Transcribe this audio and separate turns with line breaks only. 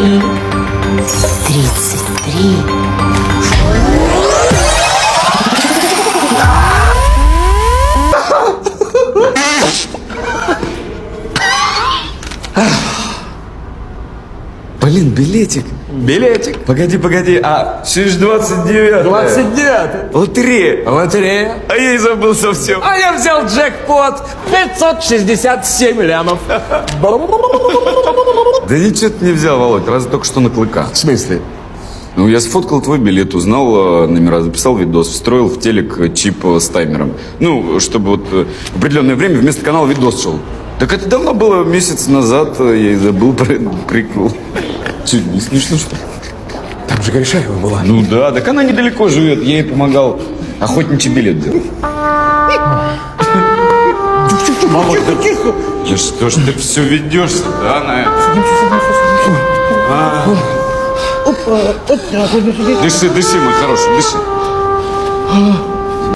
33.
Блин, билетик.
Билетик.
Погоди. А, сейчас 29.
29.
Лотерея.
Лотерея.
А я и забыл совсем.
А я взял джекпот 567 лямов.
Да ничего ты не взял, Володь, разве только что на Клыка.
В смысле?
Ну, я сфоткал твой билет, узнал номера, записал видос, встроил в телек чип с таймером. Ну, чтобы вот в определенное время вместо канала видос шел. Так это давно было, месяц назад, я и забыл про этот прикол. Чуть не смешно, что ли?
Там же Гришаева была.
Ну да, так она недалеко живет, я ей помогал охотничий билет делать.
Мама, тихо.
Да что ж ты все ведешься, да, на это? Дыши, мой хороший, дыши.